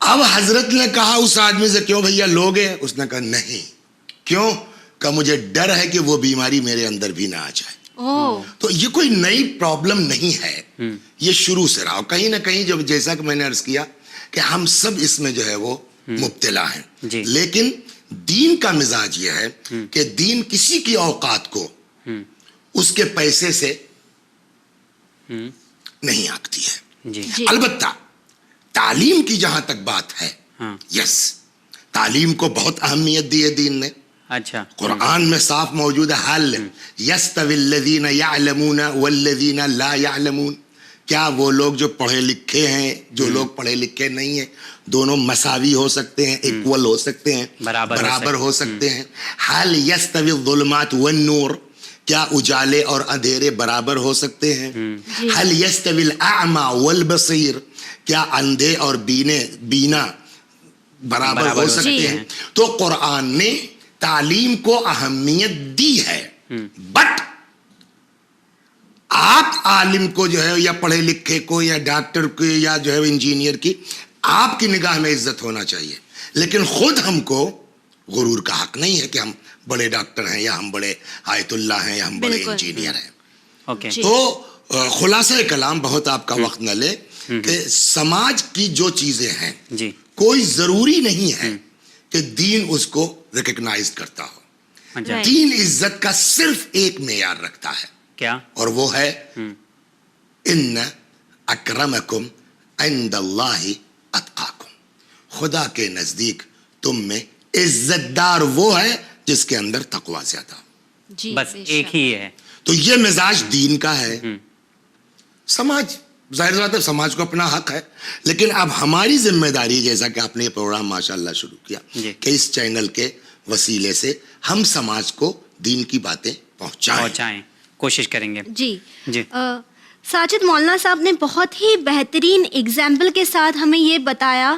اب حضرت نے کہا اس آدمی سے کیوں بھیا لوگے؟ اس نے کہا نہیں. کیوں؟ کہ مجھے ڈر ہے کہ وہ بیماری میرے اندر بھی نہ آ جائے. تو یہ کوئی نئی پرابلم نہیں ہے, یہ شروع سے رہا. کہیں نہ کہیں جو جیسا کہ میں نے عرض کیا کہ ہم سب اس میں جو ہے وہ مبتلا ہیں. لیکن دین کا مزاج یہ ہے کہ دین کسی کی اوقات کو اس کے پیسے سے نہیں آکتی ہے. البتہ تعلیم کی جہاں تک بات ہے, یس, تعلیم کو بہت اہمیت دی ہے دین نے. اچھا, قرآن میں صاف موجود ہے حل یستوی الذین یعلمون والذین لا یعلمون. کیا وہ لوگ جو پڑھے لکھے ہیں, جو لوگ پڑھے لکھے نہیں ہیں, دونوں مساوی ہو سکتے ہیں, ایکول ہو سکتے ہیں, برابر ہو سکتے ہیں. حل یستوی الظلمات والنور, کیا اجالے اور اندھیرے برابر ہو سکتے ہیں؟ حل یستوی الاعمی والبصیر, کیا اندھے اور بینا برابر ہو سکتے ہیں؟ تو قرآن نے تعلیم کو اہمیت دی ہے, بٹ آپ عالم کو جو ہے یا پڑھے لکھے کو یا ڈاکٹر کو یا جو ہے انجینئر کی آپ کی نگاہ میں عزت ہونا چاہیے. لیکن خود ہم کو غرور کا حق نہیں ہے کہ ہم بڑے ڈاکٹر ہیں یا ہم بڑے آیت اللہ ہیں یا ہم بڑے انجینئر ہیں. تو خلاصہ کلام, بہت آپ کا وقت نہ لے, کہ سماج کی جو چیزیں ہیں کوئی ضروری نہیں ہے کہ دین اس کو ریکگنائز کرتا ہو. دین عزت کا صرف ایک معیار رکھتا ہے, کیا؟ اور وہ ہے ان اکرمکم عند اللہ اتقاکم. خدا کے نزدیک تم میں عزت دار وہ ہے جس کے اندر تقوی زیادہ. بس ایک ہی ہے. تو یہ مزاج دین کا ہے. سماج ظاہر بات ہے, سماج کو اپنا حق ہے, لیکن اب ہماری ذمہ داری, جیسا کہ آپ نے یہ پروگرام ماشاءاللہ شروع کیا, کہ اس چینل کے وسیلے سے ہم سماج کو دین کی باتیں پہنچائیں, کوشش کریں گے. جی ساجد مولانا صاحب نے بہت ہی بہترین اگزامپل کے ساتھ ہمیں یہ بتایا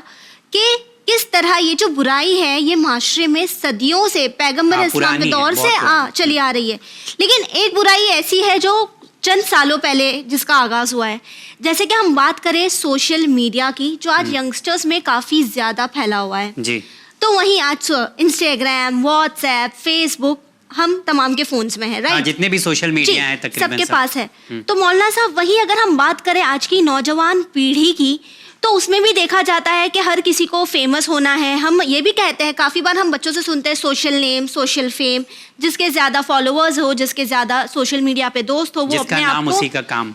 کہ کس طرح یہ جو برائی ہے یہ معاشرے میں صدیوں سے پیغمبر اسلام کے دور سے چلی آ رہی ہے. لیکن ایک برائی ایسی ہے جو چند سالوں پہلے جس کا آغاز ہوا ہے, جیسے کہ ہم بات کریں سوشل میڈیا کی, جو آج ینگسٹرز میں کافی زیادہ پھیلا ہوا ہے. تو وہیں آج انسٹاگرام, واٹس ایپ, فیس بک ہم تمام کے فونز میں ہے, رائٹ, جتنے بھی سوشل میڈیا ہیں تقریباً سب کے پاس ہے. تو مولانا صاحب وہی اگر ہم بات کریں آج کی نوجوان پیڑھی کی, تو اس میں بھی دیکھا جاتا ہے کہ ہر کسی کو فیمس ہونا ہے. ہم یہ بھی کہتے ہیں, کافی بار ہم بچوں سے سنتے ہیں سوشل نیم, سوشل فیم, جس کے زیادہ فالوورز ہو, جس کے زیادہ سوشل میڈیا پہ دوست ہو, وہ اپنے آپ کو اسی کا کام,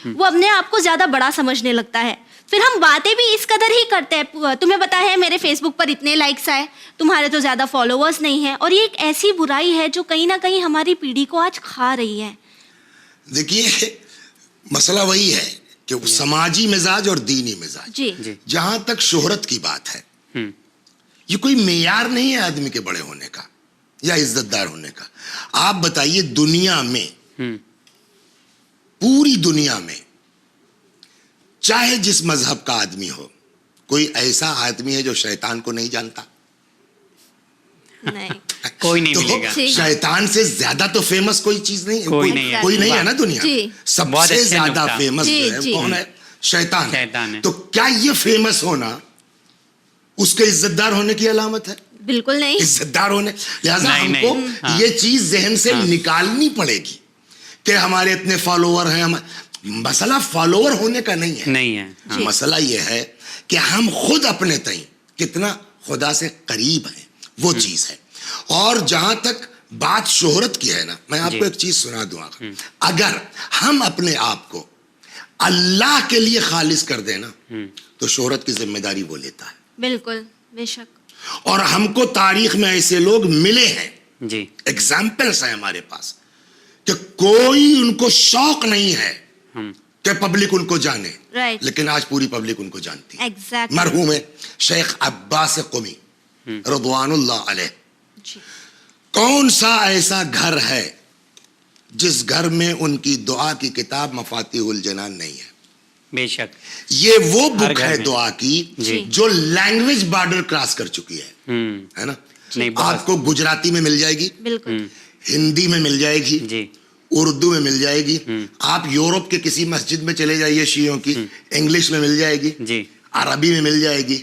وہ اپنے آپ کو زیادہ بڑا سمجھنے لگتا ہے. پھر ہم باتیں بھی اس قدر ہی کرتے ہیں, تمہیں پتا ہے میرے فیس بک پر اتنے لائکس آئے, تمہارے تو زیادہ فالوورز نہیں ہیں. اور یہ ایک ایسی برائی ہے جو کہیں نہ کہیں ہماری پیڑھی کو آج کھا رہی ہے. دیکھیے مسئلہ وہی ہے کہ سماجی مزاج اور دینی مزاج. جہاں تک شہرت کی بات ہے, یہ کوئی معیار نہیں ہے آدمی کے بڑے ہونے کا یا عزت دار ہونے کا. آپ بتائیے دنیا میں, پوری دنیا میں, چاہے جس مذہب کا آدمی ہو, کوئی ایسا آدمی ہے جو شیطان کو نہیں جانتا؟ نہیں, کوئی نہیں ملے گا. شیطان سے زیادہ تو فیمس کوئی چیز نہیں ہے, کوئی نہیں ہے نا دنیا. سب سے زیادہ فیمس جو ہے کون ہے؟ شیطان ہے. تو کیا یہ فیمس ہونا اس کے عزت دار ہونے کی علامت ہے؟ بالکل نہیں. عزت دار ہونے, لہذا ہم کو یہ چیز ذہن سے نکالنی پڑے گی کہ ہمارے اتنے فالوور ہیں. مسئلہ فالوور ہونے کا نہیں ہے, مسئلہ یہ ہے کہ ہم خود اپنے تئیں کتنا خدا سے قریب ہیں, وہ چیز ہے. اور جہاں تک بات شہرت کی ہے نا, میں آپ کو ایک چیز سنا دوں. اگر ہم اپنے آپ کو اللہ کے لیے خالص کر دینا تو شہرت کی ذمہ داری وہ لیتا ہے. بالکل, بے شک. اور ہم کو تاریخ میں ایسے لوگ ملے ہیں, ایگزامپلس ہیں ہمارے پاس, کہ کوئی ان کو شوق نہیں ہے کہ پبلک ان کو جانے, لیکن آج پوری پبلک ان کو جانتی ہے. مرحوم شیخ عباس قمی رضوان اللہ علیہ, کون سا ایسا گھر ہے جس گھر میں ان کی دعا کی کتاب مفاتیح الجنان نہیں ہے؟ بے شک. یہ وہ بک ہے دعا کی جو لینگویج بارڈر کراس کر چکی ہے نا. آپ کو گجراتی میں مل جائے گی, ہندی میں مل جائے گی, اردو میں مل جائے گی. آپ یورپ کے کسی مسجد میں چلے جائیے شیعوں کی, انگلش میں مل جائے گی, عربی میں مل جائے گی,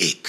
1,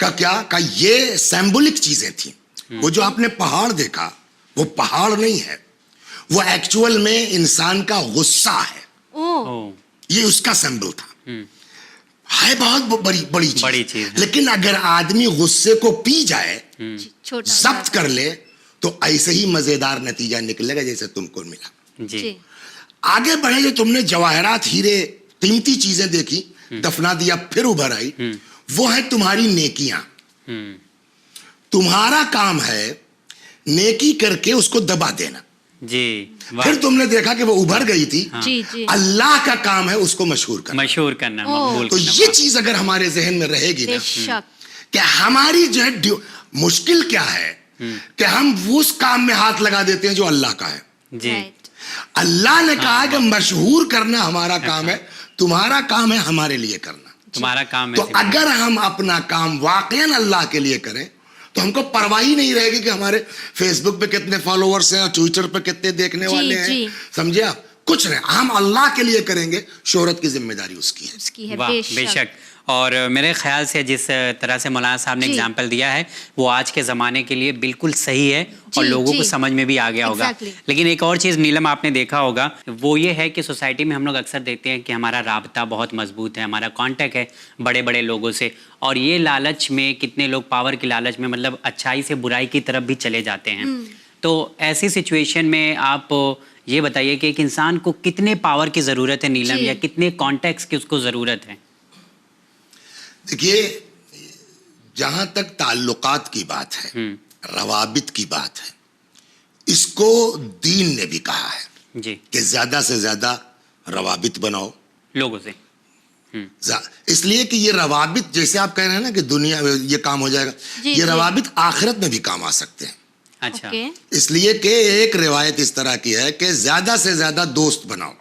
کا یہ سیمبولک چیزیں تھیں. وہ جو آپ نے پہاڑ دیکھا وہ پہاڑ نہیں ہے, وہ ایکچول میں انسان کا غصہ ہے. یہ اس کا سیمبل تھا. ہے بہت بڑی چیز, لیکن اگر آدمی غصے کو پی جائے, ضبط کر لے, تو ایسے ہی مزیدار نتیجہ نکلے گا جیسے تم کو ملا. جی آگے بڑھے, جو تم نے جواہرات, ہیرے, قیمتی چیزیں دیکھی, دفنا دیا, پھر ابھر آئی, وہ ہے تمہاری نیکیاں. تمہارا کام ہے نیکی کر کے اس کو دبا دینا. جی پھر تم نے دیکھا کہ وہ ابھر گئی تھی. اللہ کا کام ہے اس کو مشہور کرنا. تو یہ چیز اگر ہمارے ذہن میں رہے گی نا, کہ ہماری جو ہے مشکل کیا ہے کہ ہم اس کام میں ہاتھ لگا دیتے ہیں جو اللہ کا ہے. جی اللہ نے کہا کہ مشہور کرنا ہمارا کام ہے, تمہارا کام ہے ہمارے لیے کرنا. تمہارا کام ہے. تو اگر ہم اپنا کام واقعاً اللہ کے لیے کریں تو ہم کو پرواہ ہی نہیں رہے گی کہ ہمارے فیس بک پہ کتنے فالوورز ہیں اور ٹویٹر پہ کتنے دیکھنے والے ہیں. سمجھے آپ, کچھ نہیں, ہم اللہ کے لیے کریں گے, شہرت کی ذمہ داری اس کی ہے. بے شک. اور میرے خیال سے جس طرح سے مولانا صاحب نے اگزامپل دیا ہے وہ آج کے زمانے کے لیے بالکل صحیح ہے اور لوگوں کو سمجھ میں بھی آ گیا ہوگا. لیکن ایک اور چیز نیلم آپ نے دیکھا ہوگا, وہ یہ ہے کہ سوسائٹی میں ہم لوگ اکثر دیکھتے ہیں کہ ہمارا رابطہ بہت مضبوط ہے, ہمارا کانٹیکٹ ہے بڑے بڑے لوگوں سے, اور یہ لالچ میں کتنے لوگ پاور کی لالچ میں مطلب اچھائی سے برائی کی طرف بھی چلے جاتے ہیں. تو ایسی سچویشن میں آپ یہ بتائیے کہ ایک انسان کو کتنے پاور کی ضرورت ہے نیلم, یا کتنے کانٹیکٹس کی اس کو ضرورت ہے؟ دیکھیے, جہاں تک تعلقات کی بات ہے, روابط کی بات ہے, اس کو دین نے بھی کہا ہے جی کہ زیادہ سے زیادہ روابط بناؤ لوگوں سے. اس لیے کہ یہ روابط, جیسے آپ کہہ رہے ہیں نا کہ دنیا میں یہ کام ہو جائے گا, یہ روابط آخرت میں بھی کام آ سکتے ہیں. اچھا. اس لیے کہ ایک روایت اس طرح کی ہے کہ زیادہ سے زیادہ دوست بناؤ.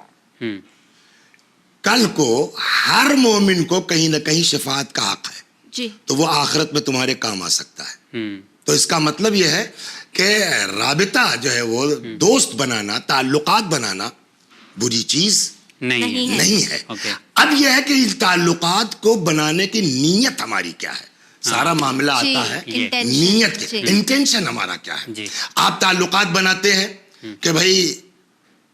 کل کو ہر مومن کو کہیں نہ کہیں شفاعت کا حق ہے, تو وہ آخرت میں تمہارے کام آ سکتا ہے. تو اس کا مطلب یہ ہے کہ رابطہ جو ہے وہ دوست بنانا, تعلقات بنانا بری چیز نہیں ہے. اب یہ ہے کہ ان تعلقات کو بنانے کی نیت ہماری کیا ہے. سارا معاملہ آتا ہے نیت کے, انٹینشن ہمارا کیا ہے. آپ تعلقات بناتے ہیں کہ بھائی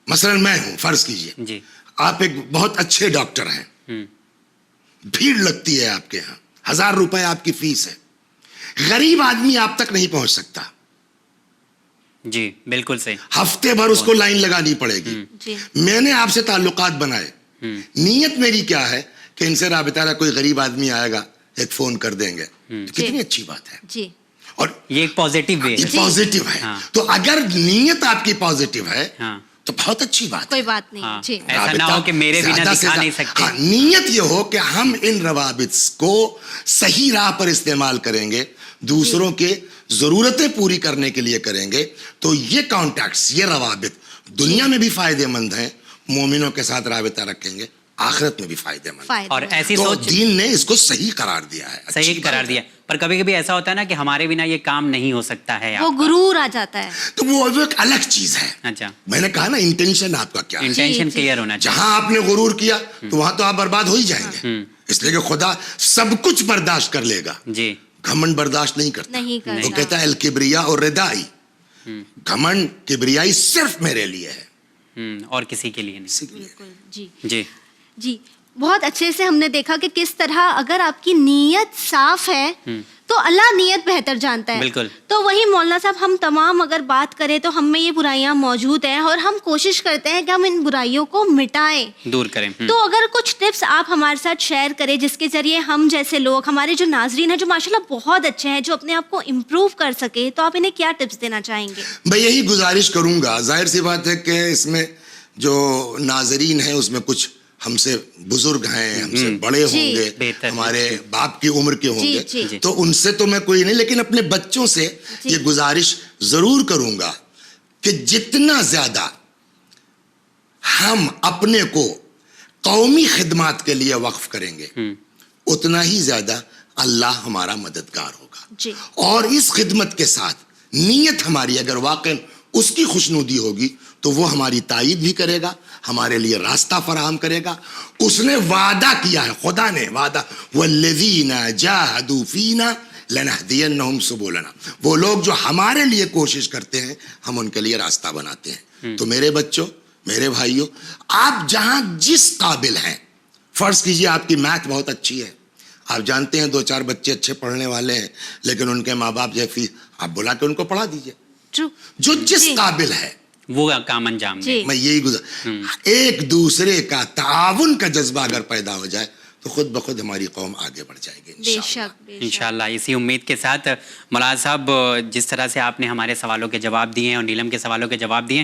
مثلا میں ہوں, فرض کیجئے آپ ایک بہت اچھے ڈاکٹر ہیں, بھیڑ لگتی ہے آپ کے یہاں, 1000 روپے آپ کی فیس ہے, غریب آدمی آپ تک نہیں پہنچ سکتا. جی بالکل صحیح. ہفتے بھر اس کو لائن لگانی پڑے گی. میں نے آپ سے تعلقات بنائے, نیت میری کیا ہے کہ ان سے رابطہ, کوئی غریب آدمی آئے گا, ایک فون کر دیں گے, کتنی اچھی بات ہے. اور یہ ایک پازیٹیو وے ہے. پازیٹیو ہے. تو اگر نیت آپ کی پازیٹیو ہے تو بہت اچھی بات, کوئی بات نہیں. ایسا نہ ہو کہ میرے بنا دکھا نہیں سکتے. نیت یہ ہو کہ ہم ان روابط کو صحیح راہ پر استعمال کریں گے, دوسروں کے ضرورتیں پوری کرنے کے لیے کریں گے, تو یہ کانٹیکٹس, یہ روابط دنیا میں بھی فائدے مند ہیں, مومنوں کے ساتھ رابطہ رکھیں گے, آخرت میں بھی فائدے مند. اور ایسی تو سوچ دین نے اس کو صحیح قرار دیا ہے, صحیح قرار دیا. پر کبھی کبھی ایسا ہوتا ہے نا کہ ہمارے بنا یہ کام نہیں ہو سکتا ہے, وہ غرور آ جاتا ہے. تو وہ ایک الگ چیز ہے. اچھا, میں نے کہا نا انٹینشن آپ کا کیا ہے, انٹینشن کلیئر ہونا چاہیے. جہاں آپ نے غرور کیا تو وہاں تو آپ برباد ہو ہی جائیں گے. اس لیے کہ خدا سب کچھ برداشت کر لے گا, جی گھمنڈ برداشت نہیں کرتا. وہ کہتا ہے الکبریا اور ردائی, گھمنڈ کبریائی صرف میرے لیے ہے اور کسی کے لیے نہیں. جی جی جی, بہت اچھے سے ہم نے دیکھا کہ کس طرح اگر آپ کی نیت صاف ہے تو اللہ نیت بہتر جانتا ہے. بالکل. تو وہی مولانا صاحب, ہم تمام اگر بات کریں تو ہم میں یہ برائیاں موجود ہیں اور ہم کوشش کرتے ہیں کہ ہم ان برائیوں کو مٹائیں, دور کریں. تو اگر کچھ ٹپس آپ ہمارے ساتھ شیئر کریں جس کے ذریعے ہم جیسے لوگ, ہمارے جو ناظرین ہیں جو ماشاءاللہ بہت اچھے ہیں, جو اپنے آپ کو امپروو کر سکے, تو آپ انہیں کیا ٹپس دینا چاہیں گے؟ میں یہی گزارش کروں گا, ظاہر سی بات ہے کہ اس میں جو ناظرین ہیں اس میں کچھ ہم سے بزرگ ہیں, ہم سے بڑے ہوں گے, ہمارے باپ کی عمر کے ہوں گے, تو ان سے تو میں کوئی نہیں, لیکن اپنے بچوں سے یہ گزارش ضرور کروں گا کہ جتنا زیادہ ہم اپنے کو قومی خدمات کے لیے وقف کریں گے اتنا ہی زیادہ اللہ ہمارا مددگار ہوگا. اور اس خدمت کے ساتھ نیت ہماری اگر واقع اس کی خوشنودی ہوگی تو وہ ہماری تائید بھی کرے گا, ہمارے لیے راستہ فراہم کرے گا. اس نے وعدہ کیا ہے, خدا نے وعدہ, والذین جاہدوا فینا لنہدینہم سبلنا, وہ لوگ جو ہمارے لیے کوشش کرتے ہیں ہم ان کے لیے راستہ بناتے ہیں. تو میرے بچوں, میرے بھائیوں, آپ جہاں جس قابل ہیں, فرض کیجئے آپ کی میتھ بہت اچھی ہے, آپ جانتے ہیں 2-4 بچے اچھے پڑھنے والے ہیں, لیکن ان کے ماں باپ جو فیس, آپ بلا کے ان کو پڑھا دیجئے. جو جس قابل ہے وہ کام انجام دے. میں یہی ایک دوسرے کا تعاون کا جذبہ اگر پیدا ہو جائے تو خود بخود ہماری قوم آگے بڑھ جائے گی انشاءاللہ. اسی امید کے ساتھ مولانا صاحب, جس طرح سے آپ نے ہمارے سوالوں کے جواب دیے ہیں اور نیلم کے سوالوں کے جواب دیے,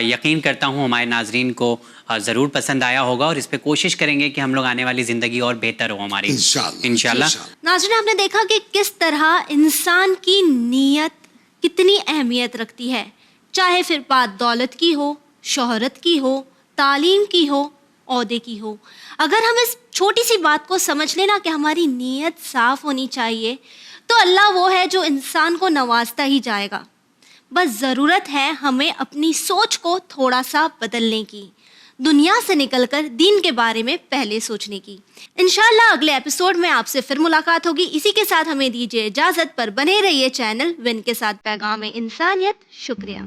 یقین کرتا ہوں ہمارے ناظرین کو ضرور پسند آیا ہوگا, اور اس پہ کوشش کریں گے کہ ہم لوگ آنے والی زندگی اور بہتر ہو ہماری انشاءاللہ. ناظرین, آپ نے دیکھا کہ کس طرح انسان کی نیت کتنی اہمیت رکھتی ہے, چاہے پھر بات دولت کی ہو, شہرت کی ہو, تعلیم کی ہو, عہدے کی ہو. اگر ہم اس چھوٹی سی بات کو سمجھ لینا کہ ہماری نیت صاف ہونی چاہیے, تو اللہ وہ ہے جو انسان کو نوازتا ہی جائے گا. بس ضرورت ہے ہمیں اپنی سوچ کو تھوڑا سا بدلنے کی, دنیا سے نکل کر دین کے بارے میں پہلے سوچنے کی. انشاءاللہ اگلے ایپیسوڈ میں آپ سے پھر ملاقات ہوگی. اسی کے ساتھ ہمیں دیجیے اجازت, پر بنے رہیے چینل ون کے ساتھ پیغام انسانیت. شکریہ.